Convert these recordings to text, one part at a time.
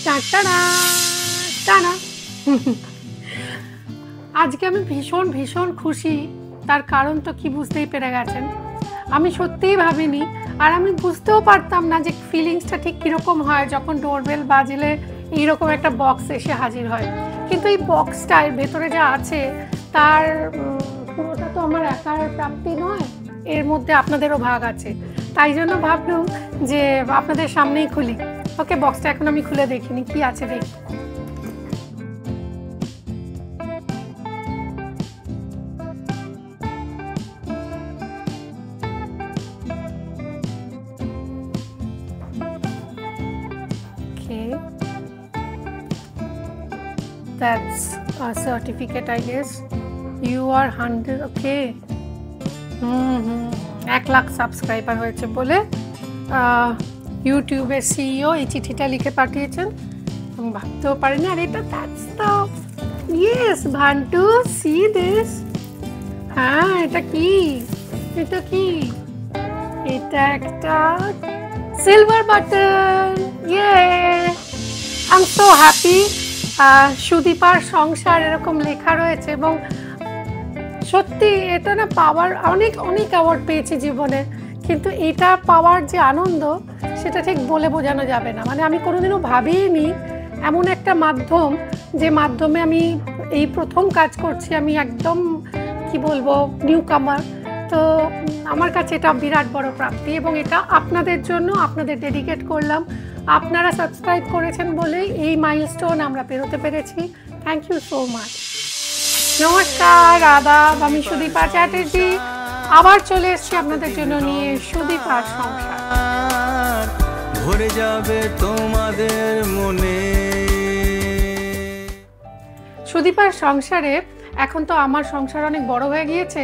Tata টানা আজকে আমি ভীষণ ভীষণ খুশি। তার কারণ তো কি বুঝতেই পেরে গেছেন। আমি সত্যিই ভাবিনি, আর আমি বুঝতেও পারতাম না যে ফিলিংসটা ঠিক কীরকম হয় যখন ডোরবেল বাজলে এইরকম একটা বক্স এসে হাজির হয়। কিন্তু এই বক্সটার ভেতরে যা আছে তার পুরোটা তো আমার একার প্রাপ্তি নয়, এর মধ্যে আপনাদেরও ভাগ আছে। তাই জন্য ভাবলাম যে আপনাদের সামনেই খুলি। ওকে, বক্সটা এখন আমি খুলে দেখিনি কি আছে, দেখি। That's a certificate, I guess. You are 100. Okay. 1 lakh subscriber হয়েছে বলে ইউটিউবের সিইও এই চিঠিটা লিখে পাঠিয়েছেন। আমি ভাবতেও পারিনি। আর এটা that's the yes ভান্টু, see this. হ্যাঁ, এটা কি? এটা কি? এটা একটা silver button. I'm so happy. সুদীপার সংসার এরকম লেখা রয়েছে, এবং সত্যি এটা না পাওয়ার অনেক অনেক অ্যাওয়ার্ড পেয়েছি জীবনে, কিন্তু এটা পাওয়ার যে আনন্দ সেটা ঠিক বলে বোঝানো যাবে না। মানে আমি কোনোদিনও ভাবিনি এমন একটা মাধ্যম, যে মাধ্যমে আমি এই প্রথম কাজ করছি, আমি একদম কি বলবো নিউ কামার। তো আমার কাছে এটা বিরাট বড় প্রাপ্তি, এবং এটা আপনাদের জন্য, আপনাদের ডেডিকেট করলাম। আপনারা সাবস্ক্রাইব করেছেন বলেই এই মাইলস্টোন আমরা পেরোতে পেরেছি। Thank you so much. নমস্কার, আদাব, আমি সুদীপা চ্যাটার্জি আবার চলে এসেছি আপনাদের জন্য নিয়ে সুদীপার সংসার। ভরে যাবে তোমাদের মনে। সুদীপার সংসারে এখন তো আমার সংসার অনেক বড় হয়ে গিয়েছে,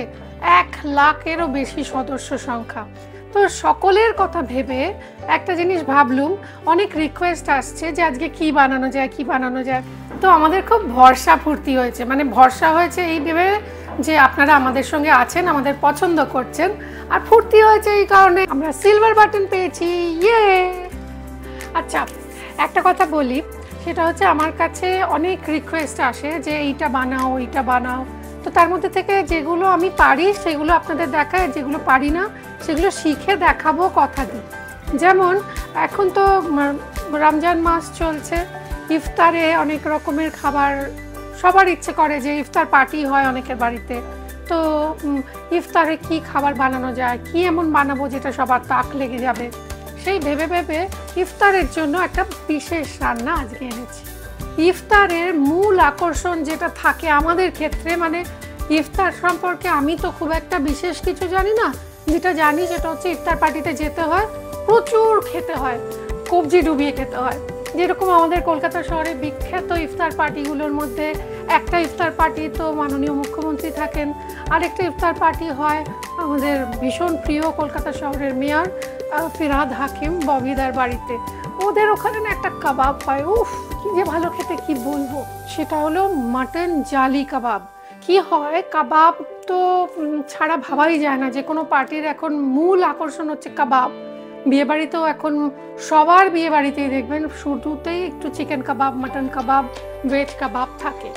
1 লাখেরও বেশি সদস্য সংখ্যা। তো সকলের কথা ভেবে একটা জিনিস ভাবলুম, অনেক রিকোয়েস্ট আসছে যে আজকে কি বানানো যায় কি বানানো যায়। তো আমাদের খুব ভরসা ফুর্তি হয়েছে, মানে ভরসা হয়েছে এই ভেবে যে আপনারা আমাদের সঙ্গে আছেন, আমাদের পছন্দ করছেন, আর ফুর্তি হয়েছে এই কারণে আমরা সিলভার বাটন পেয়েছি। আচ্ছা, একটা কথা বলি, সেটা হচ্ছে আমার কাছে অনেক রিকোয়েস্ট আসে যে এইটা বানাও এইটা বানাও। তো তার মধ্যে থেকে যেগুলো আমি পারি সেগুলো আপনাদের দেখায়, যেগুলো পারি না সেগুলো শিখে দেখাবো কথা দিই। যেমন এখন তো রমজান মাস চলছে, ইফতারে অনেক রকমের খাবার, সবার ইচ্ছে করে যে ইফতার পার্টি হয় অনেকের বাড়িতে। তো ইফতারে কি খাবার বানানো যায়, কি এমন বানাবো যেটা সবার তাক লেগে যাবে, সেই ভেবে ভেবে ইফতারের জন্য একটা বিশেষ রান্না আজকে এনেছি। ইফতারের মূল আকর্ষণ যেটা থাকে আমাদের ক্ষেত্রে, মানে ইফতার সম্পর্কে আমি তো খুব একটা বিশেষ কিছু জানি না, যেটা জানি সেটা হচ্ছে ইফতার পার্টিতে যেতে হয়, প্রচুর খেতে হয়, কবজি ডুবিয়ে খেতে হয়। যেরকম আমাদের কলকাতা শহরে বিখ্যাত ইফতার পার্টিগুলোর মধ্যে একটা ইফতার পার্টি তো মাননীয় মুখ্যমন্ত্রী থাকেন, আরেকটা ইফতার পার্টি হয় আমাদের ভীষণ প্রিয় কলকাতা শহরের মেয়র ফিরহাদ হাকিম ববিদার বাড়িতে। ওদের ওখানে না একটা কাবাব হয়, উফ কি যে ভালো খেতে, কি বলবো। সেটা হলো মাটন জালি কাবাব। কি হয়, কাবাব তো ছাড়া ভাবাই যায় না, যে কোনো পার্টির এখন মূল আকর্ষণ হচ্ছে কাবাব। বিয়েবাড়িতেও এখন সবার বিয়েবাড়িতেই দেখবেন শুরুতেই একটু চিকেন কাবাব, মাটন কাবাব, ভেজ কাবাব থাকে।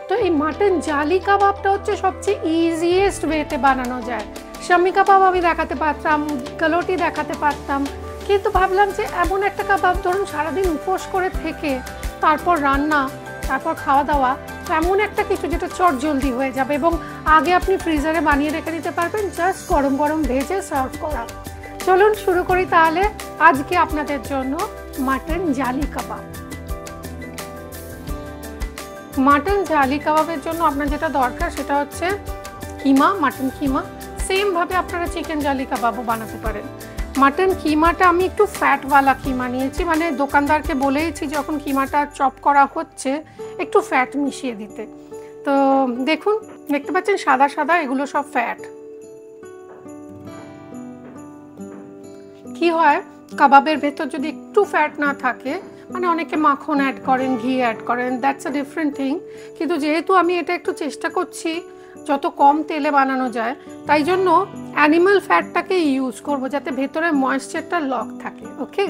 তো এই মাটন জালি কাবাবটা হচ্ছে সবচেয়ে ইজিয়েস্ট ওয়েতে বানানো যায়। শামি কাবাব আমি দেখাতে পারতাম, কালোটি দেখাতে পারতাম, কিন্তু ভাবলাম যে এমন একটা কাবাব, ধরুন সারাদিন উপোস করে থেকে তারপর রান্না, তারপর খাওয়া দাওয়া, এমন একটা কিছু যেটা চটজলদি হয়ে যাবে এবং আগে আপনি ফ্রিজারে বানিয়ে রেখে দিতে পারবেন, জাস্ট গরম গরম ভেজে সার্ভ করা। চলুন শুরু করি তাহলে আজকে আপনাদের জন্য মাটন জালি কাবাব। মাটন জালি কাবাবের জন্য আপনার যেটা দরকার সেটা হচ্ছে কিমা, মাটন কিমা। সেম ভাবে আপনারা চিকেন জালি কাবাবও বানাতে পারেন। মাটন কিমাটা আমি একটু ফ্যাটওয়ালা কিমা নিয়েছি, মানে দোকানদারকে বলেইছি যখন কিমাটা চপ করা হচ্ছে একটু ফ্যাট মিশিয়ে দিতে। তো দেখুন, দেখতে পাচ্ছেন সাদা সাদা, এগুলো সব ফ্যাট। কি হয়, কাবাবের ভেতর যদি একটু ফ্যাট না থাকে, মানে অনেকে মাখন অ্যাড করেন, ঘি অ্যাড করেন, দ্যাটস আ ডিফারেন্ট থিং, কিন্তু যেহেতু আমি এটা একটু চেষ্টা করছি যত কম তেলে বানানো যায়, তাই জন্য অ্যানিমাল ফ্যাটটাকে ইউজ করব যাতে ভেতরে ময়েশ্চারটা লক থাকে। ওকে,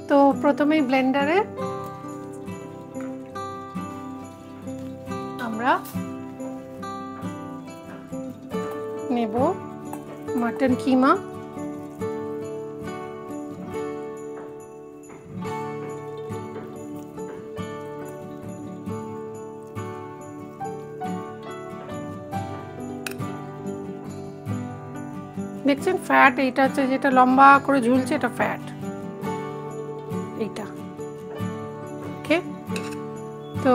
তো প্রথমেই ব্লেন্ডারে আমরা নেব মাটন কিমা। দেখছেন ফ্যাট, এইটা হচ্ছে যেটা লম্বা করে ঝুলছে, এটা ফ্যাট, এইটা। ওকে, তো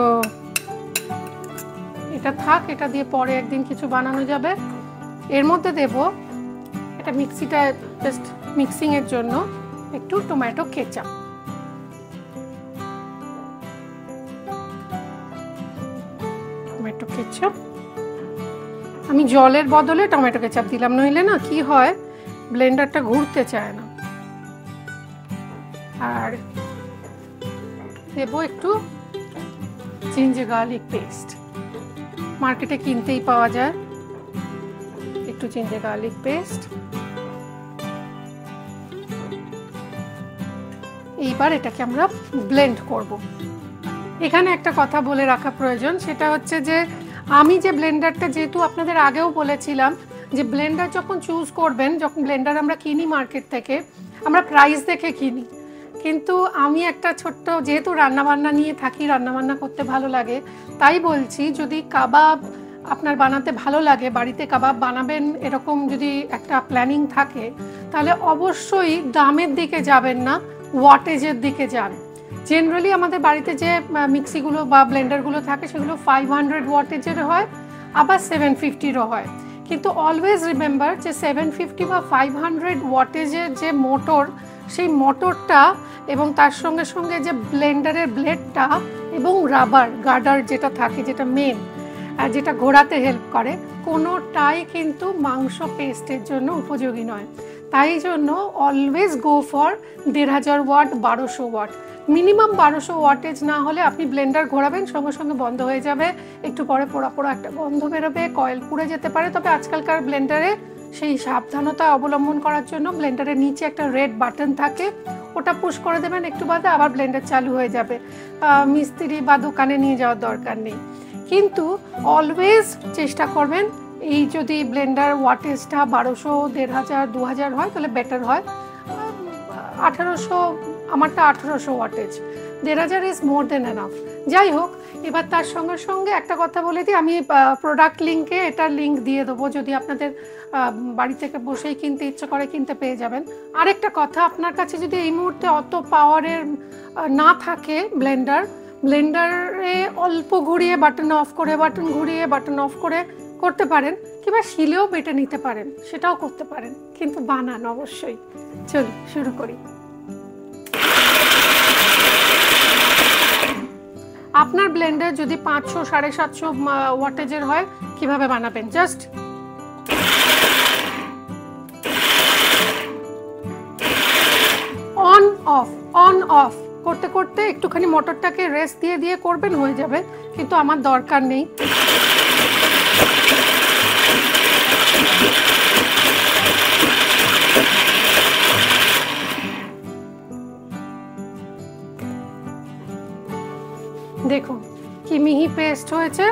এটা থাক, এটা দিয়ে পরে একদিন কিছু বানানো যাবে। এর মধ্যে দেব, এটা মিক্সিটা জাস্ট মিক্সিং এর জন্য, একটু টমেটো কেচাপ। টমেটো কেচাপ আমি জলের বদলে টমেটো কেচাপ দিলাম, নইলে না কি হয়, ব্লেন্ডারটা ঘুরতে চায় না। আর দেব একটু জিঞ্জার গার্লিক পেস্ট, মার্কেটে কিনতেই পাওয়া যায়। একটু জিঞ্জার গার্লিক পেস্ট। এইবার এটাকে আমরা ব্লেন্ড করব। এখানে একটা কথা বলে রাখা প্রয়োজন, সেটা হচ্ছে যে আমি যে ব্লেন্ডারটা, যেহেতু আপনাদের আগেও বলেছিলাম যে ব্লেন্ডার যখন চুজ করবেন, যখন ব্লেন্ডার আমরা কিনি মার্কেট থেকে, আমরা প্রাইস দেখে কিনি। কিন্তু আমি একটা ছোট্ট, যেহেতু রান্নাবান্না নিয়ে থাকি, রান্নাবান্না করতে ভালো লাগে, তাই বলছি যদি কাবাব আপনার বানাতে ভালো লাগে, বাড়িতে কাবাব বানাবেন এরকম যদি একটা প্ল্যানিং থাকে, তাহলে অবশ্যই দামের দিকে যাবেন না, ওয়াটেজের দিকে যান। জেনারেলি আমাদের বাড়িতে যে মিক্সিগুলো বা ব্লেন্ডারগুলো থাকে সেগুলো 500 ওয়াটেজের হয়, আবার 750রও হয়। কিন্তু অলওয়েজ রিমেম্বার যে 750 বা 500 ওয়াটেজের যে মোটর, সেই মোটরটা এবং তার সঙ্গে সঙ্গে যে ব্লেন্ডারের ব্লেডটা এবং রাবার গার্ডার যেটা থাকে, যেটা মেন, যেটা ঘোরাতে হেল্প করে, কোনোটাই কিন্তু মাংস পেস্টের জন্য উপযোগী নয়। তাই জন্য always go for 1500 watt, 1200 watt. Minimum 1200 wattage না হলে আপনি ব্লেন্ডার ঘোরাবেন, সঙ্গে সঙ্গে বন্ধ হয়ে যাবে, একটু পরে পোড়া পোড়া একটা গন্ধ বেরোবে, কয়েল পুড়ে যেতে পারে। তবে আজকালকার ব্লেন্ডারে সেই সাবধানতা অবলম্বন করার জন্য ব্লেন্ডারের নিচে একটা রেড বাটন থাকে, ওটা পুশ করে দেবেন, একটু বাদে আবার ব্লেন্ডার চালু হয়ে যাবে। মিস্ত্রি বা দোকানে নিয়ে যাওয়ার দরকার নেই। কিন্তু অলওয়েজ চেষ্টা করবেন, এই যদি ব্লেন্ডার ওয়াটেজটা 1200, 1500, 2000 হয় তাহলে বেটার হয়। 1800, আমারটা 1800 wattage, 1500 is more than enough. যাই হোক, এবার তার সঙ্গে সঙ্গে একটা কথা বলে দিই, আমি প্রোডাক্ট লিঙ্কে এটার লিঙ্ক দিয়ে দেবো, যদি আপনাদের বাড়ি থেকে বসেই কিনতে ইচ্ছে করে কিনতে পেয়ে যাবেন। আরেকটা কথা, আপনার কাছে যদি এই মুহূর্তে অত পাওয়ারের না থাকে ব্লেন্ডারে অল্প ঘুরিয়ে বাটন অফ করে, বাটন ঘুরিয়ে বাটন অফ করে করতে পারেন, কিংবা শিলেও বেটে নিতে পারেন, সেটাও করতে পারেন, কিন্তু বানান অবশ্যই। চল শুরু করি। আপনার ব্লেন্ডার যদি 500, 750 ওয়াটেজের হয়, কিভাবে বানাবেন, জাস্ট অন অফ করতে করতে একটুখানি মোটরটাকে রেস্ট দিয়ে দিয়ে করবেন, হয়ে যাবে। কিন্তু আমার দরকার নেই। দেখুন কি মিহি পেস্ট হয়েছে,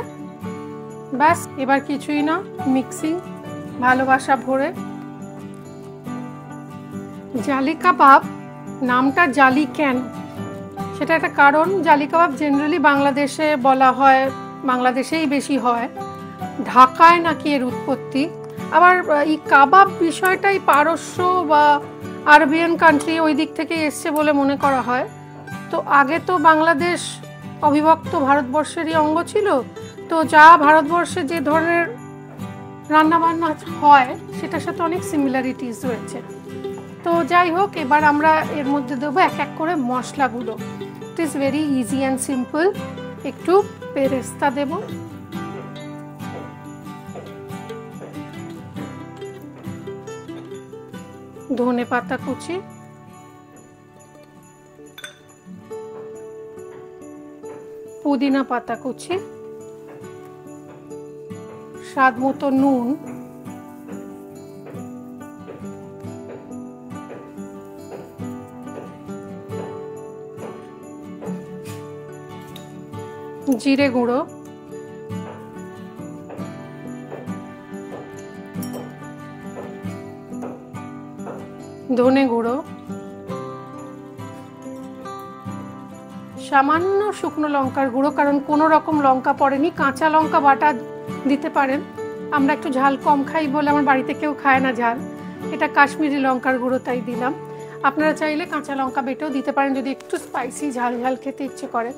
ব্যাস। এবার কিছুই না, মিক্সিং ভালোবাসা ভরে। জালি কাবাব নামটা জালি কেন, সেটা একটা কারণ। জালি কাবাব জেনারেলি বাংলাদেশে বলা হয়, বাংলাদেশেই বেশি হয়, ঢাকায় নাকি এর উৎপত্তি। আবার এই কাবাব বিষয়টাই পারস্য বা আরবিয়ান কান্ট্রি ওই দিক থেকে এসছে বলে মনে করা হয়। তো আগে তো বাংলাদেশ অবিভক্ত ভারতবর্ষেরই অঙ্গ ছিল, তো যা ভারতবর্ষে যে ধরনের রান্নাবান্না হয় সেটার সাথে অনেক সিমিলারিটিস রয়েছে। তো যাই হোক, এবার আমরা এর মধ্যে দেবো এক এক করে মশলাগুলো। It is very easy and simple. একটু পেরেস্তা দেব, ধনে পাতা কুচি, পুদিনা পাতা কুচি, স্বাদ মতো নুন, জিরে গুঁড়ো, ধনে গুঁড়ো, সামান্য শুকনো লঙ্কার গুঁড়ো, কারণ কোনো রকম লঙ্কা পড়েনি, কাঁচা লঙ্কা বাটা দিতে পারেন। আমরা একটু ঝাল কম খাই বলে আমার বাড়িতে কেউ খায় না ঝাল, এটা কাশ্মীরি লঙ্কার গুঁড়ো তাই দিলাম। আপনারা চাইলে কাঁচা লঙ্কা বেটেও দিতে পারেন যদি একটু স্পাইসি ঝাল ঝাল খেতে ইচ্ছে করে।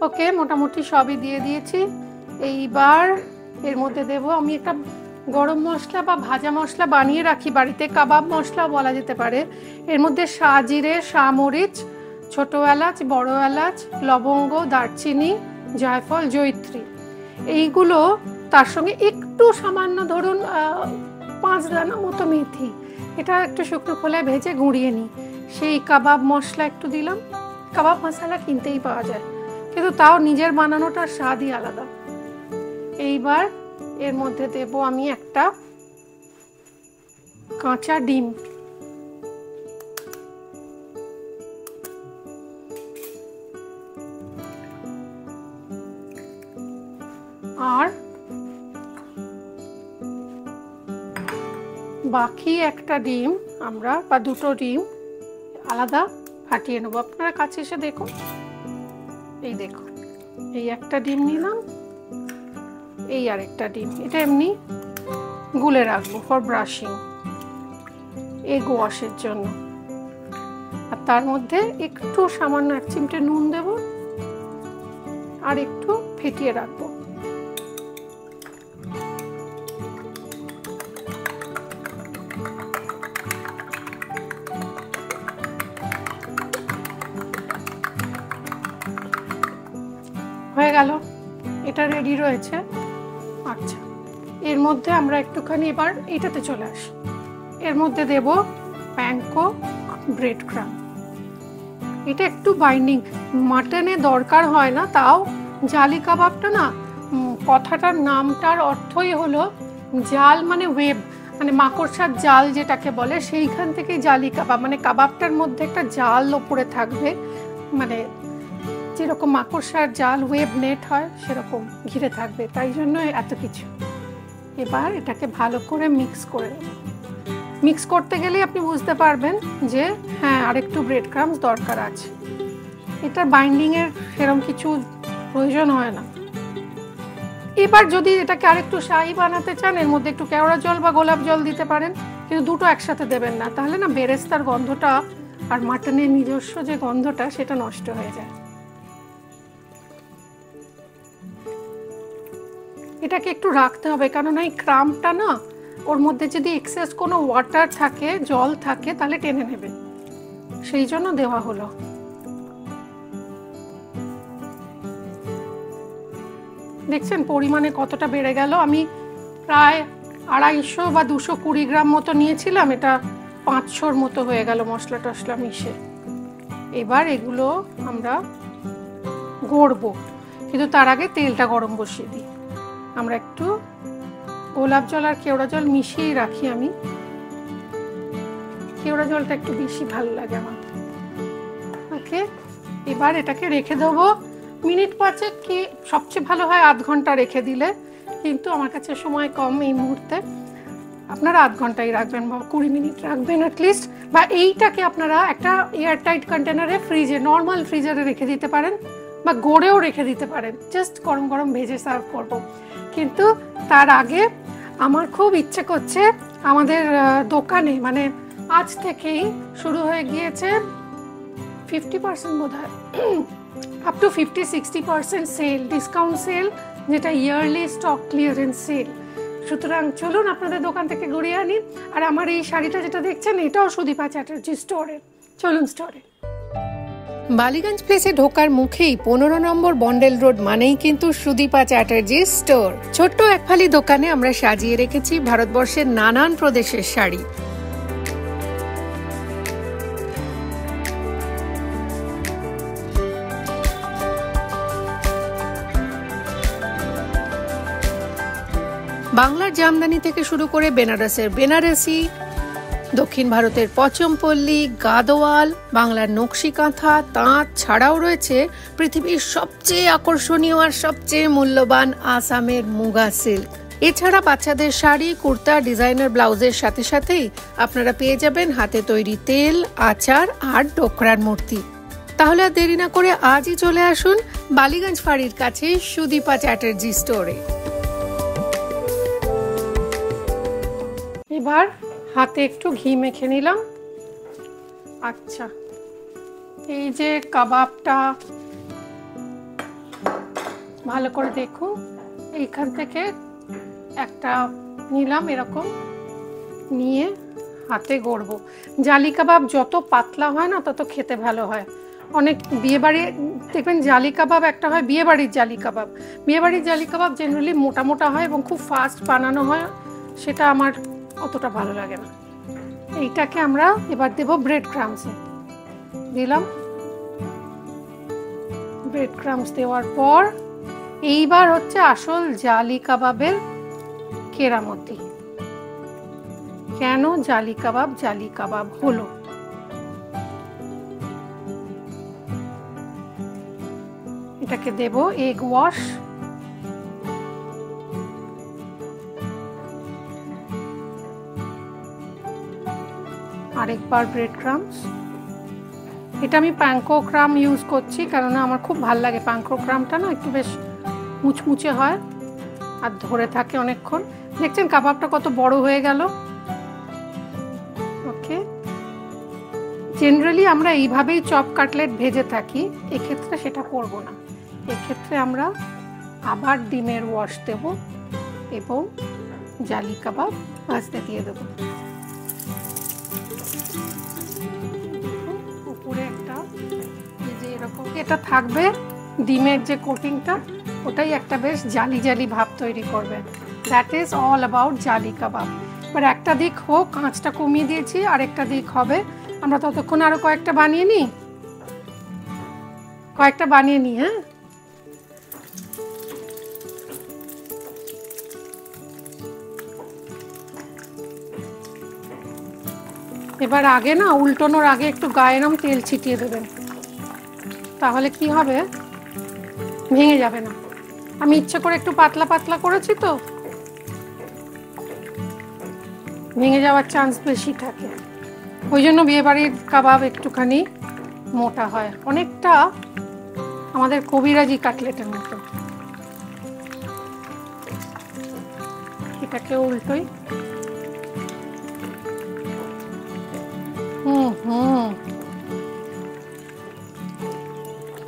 ওকে, মোটামুটি সবই দিয়ে দিয়েছি। এইবার এর মধ্যে দেব আমি একটা গরম মশলা বা ভাজা মশলা বানিয়ে রাখি বাড়িতে, কাবাব মশলা বলা যেতে পারে। এর মধ্যে সাজিরে, সামরিচ, ছোট এলাচ, বড় এলাচ, লবঙ্গ, দারচিনি, জায়ফল, জয়িত্রী, এইগুলো তার সঙ্গে একটু সামান্য ধরুন 5 দানা মতো মেথি, এটা একটু শুকনো খোলায় ভেজে গুঁড়িয়ে নিই। সেই কাবাব মশলা একটু দিলাম। কাবাব মশলা কিনতেই পাওয়া যায়, কিন্তু তাও নিজের বানানোটার স্বাদই আলাদা। এইবার এর মধ্যে দেব আমি একটা কাঁচা ডিম, আর বাকি একটা ডিম আমরা বা দুটো ডিম আলাদা ফাটিয়ে নেবো। আপনারা কাছে এসে দেখুন, এই দেখুন, এই একটা ডিম নিলাম, এই আর একটা ডিম, এটা এমনি গুলে রাখবো ফর ব্রাশিং, এগ ওয়াশের জন্য। আর তার মধ্যে একটু সামান্য 1 চিমটে নুন দেব আর একটু ফেটিয়ে রাখবো। হয়ে গেল, এটা রেডি রয়েছে। আচ্ছা, এর মধ্যে আমরা একটুখানি এবার এটাতে চলে আসি। এর মধ্যে দেব প্যানকো ব্রেড ক্রাম্ব। এটা একটু বাইন্ডিং, মাটনে দরকার হয় না, তাও জালি কাবাবটা না, কথাটার নামটার অর্থই হলো জাল, মানে ওয়েব, মানে মাকড়সার জাল যেটাকে বলে, সেইখান থেকে জালি কাবাব, মানে কাবাবটার মধ্যে একটা জাল ওপরে থাকবে, মানে যেরকম মাকড়সার জাল ওয়েব নেট হয় সেরকম ঘিরে থাকবে, তাই জন্য এত কিছু। এবার এটাকে ভালো করে মিক্স করে নেব। মিক্স করতে গেলে আপনি বুঝতে পারবেন যে হ্যাঁ আরেকটু ব্রেড ক্রাম্বস দরকার আছে। এটার বাইন্ডিংয়ের সেরকম কিছু প্রয়োজন হয় না। এবার যদি এটাকে আরেকটু শাহি বানাতে চান, এর মধ্যে একটু কেওড়া জল বা গোলাপ জল দিতে পারেন, কিন্তু দুটো একসাথে দেবেন না, তাহলে না বেরেস্তার গন্ধটা আর মাটনের নিজস্ব যে গন্ধটা সেটা নষ্ট হয়ে যায়। এটাকে একটু রাখতে হবে, কেননা এই ক্রাম্বটা না, ওর মধ্যে যদি এক্সেস কোনো ওয়াটার থাকে, জল থাকে, তাহলে টেনে নেবে, সেই জন্য দেওয়া হলো। দেখছেন পরিমাণে কতটা বেড়ে গেল। আমি প্রায় 250 বা 220 গ্রাম মতো নিয়েছিলাম, এটা 500-র মতো হয়ে গেল মশলা টশলা মিশে। এবার এগুলো আমরা গড়বো, কিন্তু তার আগে তেলটা গরম বসিয়ে দিই। আমরা একটু গোলাপ জল আর কেওড়া জল মিশিয়ে রাখি, আমি কেওড়া জলটা একটু বেশি ভালো লাগে আমার। ওকে, এবার এটাকে রেখে দেবো মিনিট 5, কি সবচেয়ে ভালো হয় 1/2 ঘন্টা রেখে দিলে, কিন্তু আমার কাছে সময় কম এই মুহূর্তে। আপনারা 1/2 ঘন্টাই রাখবেন বা 20 মিনিট রাখবেন অ্যাটলিস্ট, বা এইটাকে আপনারা একটা এয়ারটাইট কন্টেনারে ফ্রিজে, নর্মাল ফ্রিজারে রেখে দিতে পারেন, বা গড়েও রেখে দিতে পারেন। জাস্ট গরম গরম ভেজে সার্ভ করব। কিন্তু তার আগে আমার খুব ইচ্ছে করছে, আমাদের দোকানে মানে আজ থেকেই শুরু হয়ে গিয়েছে 50% বোধ হয়, up to 50-60% sale, discount sale, যেটা ইয়ারলি স্টক ক্লিয়ারেন্স সেল। সুতরাং চলুন আপনাদের দোকান থেকে ঘুরিয়ে আনি। আর আমার এই শাড়িটা যেটা দেখছেন, এটাও সুদীপা চ্যাটার্জি স্টোরের। চলুন স্টোরে। বালিগঞ্জ প্লেসে ঢোকার মুখেই 15 নম্বর বন্ডেল রোড মানেই কিন্তু সুদীপা চ্যাটার্জি স্টোর। ছোট্ট একফালি দোকানে আমরা সাজিয়ে রেখেছি ভারতবর্ষের নানান প্রদেশের শাড়ি। বাংলার জামদানি থেকে শুরু করে বেনারসের বেনারসি, দক্ষিণ ভারতের পচমপল্লী, গাদোয়াল, বাংলার নকশি কাঁথা, তাঁত ছাড়াও রয়েছে পৃথিবীর সবচেয়ে আকর্ষণীয় আর সবচেয়ে মূল্যবান আসামের মুগা সিল্ক। এছাড়া বাচ্চাদের শাড়ি, কুর্তা, ডিজাইনার ব্লাউজের সাথে সাথেই আপনারা পেয়ে যাবেন হাতে তৈরি তেল, আচার আর ডোকরার মূর্তি। তাহলে আর দেরি না করে আজই চলে আসুন বালিগঞ্জ ফাঁড়ির কাছে সুদীপা চ্যাটার্জি স্টোরে। এবার হাতে একটু ঘি মেখে নিলাম। আচ্ছা, এই যে কাবাবটা ভালো করে দেখুন, এইখান থেকে একটা নিলাম, এরকম নিয়ে হাতে গড়বো। জালি কাবাব যত পাতলা হয় না তত খেতে ভালো হয়। অনেক বিয়েবাড়ি দেখবেন জালি কাবাব একটা হয় বিয়েবাড়ির জালি কাবাব। বিয়েবাড়ির জালি কাবাব জেনারেলি মোটা মোটা হয় এবং খুব ফাস্ট বানানো হয়, সেটা আমার অতটা ভালো লাগে না। এইটাকে আমরা এবার দেব ব্রেড ক্রাম্বসে। দিলাম ব্রেড ক্রাম্বস দেওয়ার পর এইবার হচ্ছে আসল জালি কাবাবের কেরামতি। কেন জালি কাবাব হলো, এটাকে দেব এগ ওয়াশ। আরেকবার ব্রেড ক্রাম্বস। এটা আমি প্যাঙ্কো ক্রাম ইউজ করছি, কেননা আমার খুব ভালো লাগে। প্যাঙ্কো ক্রামটা না একটু বেশ মুচমুচে হয় আর ধরে থাকে অনেকক্ষণ। দেখছেন কাবাবটা কত বড় হয়ে গেল। ওকে, জেনারেলি আমরা এইভাবেই চপ কাটলেট ভেজে থাকি, এক্ষেত্রে সেটা করব না। এক্ষেত্রে আমরা আবার ডিমের ওয়াশ দেব এবং জালি কাবাব ভাজতে দিয়ে দেব। উপরে একটা এই যে এরকম এটা থাকবে, ডিমের যে কোটিংটা ওটাই একটা বেশ জালি জালি ভাব তৈরি করবে। দ্যাট ইজ অল অ্যাবাউট জালি কাবাব। এবার একটা দিক হোক, আঁচটা কমিয়ে দিয়েছি, আর একটা দিক হবে। আমরা ততক্ষণ আরো কয়েকটা বানিয়ে নিই। হ্যাঁ, এবার আগে না উল্টানোর আগে একটু গায়ে এরম তেল ছিটিয়ে দেবেন, তাহলে কি হবে, ভেঙে যাবে না। আমি ইচ্ছে করে একটু পাতলা পাতলা করেছি তো ভেঙে যাওয়ার চান্স বেশি থাকে, ওই জন্য বিয়েবাড়ির কাবাব একটুখানি মোটা হয়, অনেকটা আমাদের কবিরাজি কাটলেটের মতো। এটাকে উল্টোই।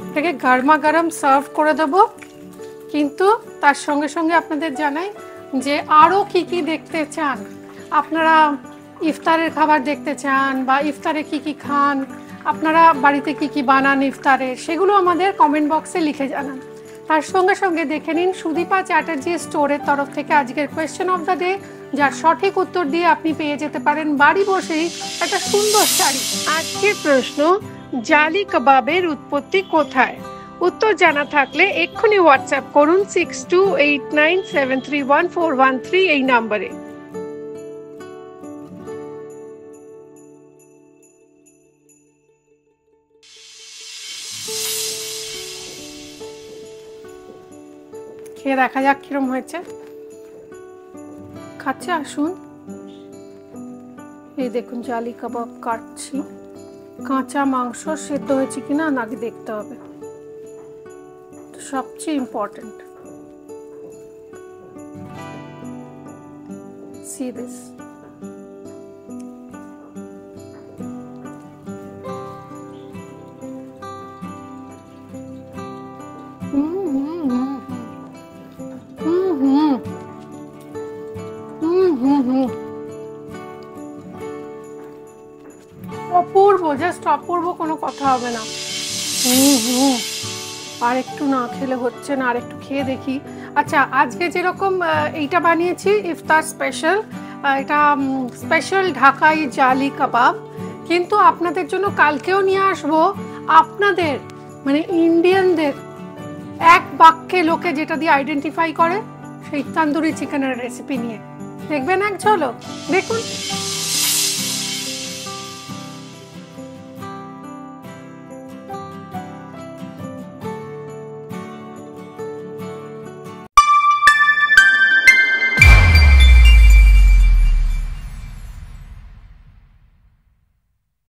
এটাকে গরমা গরম সার্ভ করে দেব, কিন্তু তার সঙ্গে সঙ্গে আপনাদের জানাই যে আরও কি কি দেখতে চান আপনারা, ইফতারের খাবার দেখতে চান বা ইফতারে কি কি খান, আপনারা বাড়িতে কি কি বানান ইফতারে, সেগুলো আমাদের কমেন্ট বক্সে লিখে জানান। তার সঙ্গে সঙ্গে দেখে নিন সুদীপা চ্যাটার্জি স্টোরের তরফ থেকে আজকের কোয়েশ্চেন অফ দ্য ডে, যার সঠিক উত্তর দিয়ে আপনি পেয়ে যেতে পারেন বাড়ি বসেই একটা সুন্দর শাড়ি। আজকের প্রশ্ন, জালি কাবাবের উৎপত্তি কোথায়? উত্তর জানা থাকলে এক্ষুনি হোয়াটসঅ্যাপ করুন 6289731413 এই নাম্বারে। খেয়ে দেখা যাক কিরম হয়েছে। খাচ্ছে, আসুন। এই দেখুন জালি কাবাব কাটছি, কাঁচা মাংস সেদ্ধ হয়েছে কিনা আগে দেখতে হবে, সবচেয়ে ইম্পর্টেন্ট। See this. অপূর্ব, জাস্ট অপূর্ব, কোনো কথা হবে না। আর একটু না খেলে হচ্ছে না, আর একটু খেয়ে দেখি। আচ্ছা, আজকে যেরকম এইটা বানিয়েছি ইফতার স্পেশাল, এটা স্পেশাল ঢাকাই জালি কাবাব, কিন্তু আপনাদের জন্য কালকেও নিয়ে আসবো আপনাদের মানে ইন্ডিয়ানদের এক বাক্যে লোকে যেটা দিয়ে আইডেন্টিফাই করে সেই তন্দুরি চিকেনের রেসিপি নিয়ে। দেখবেন এক ঝলক, দেখুন।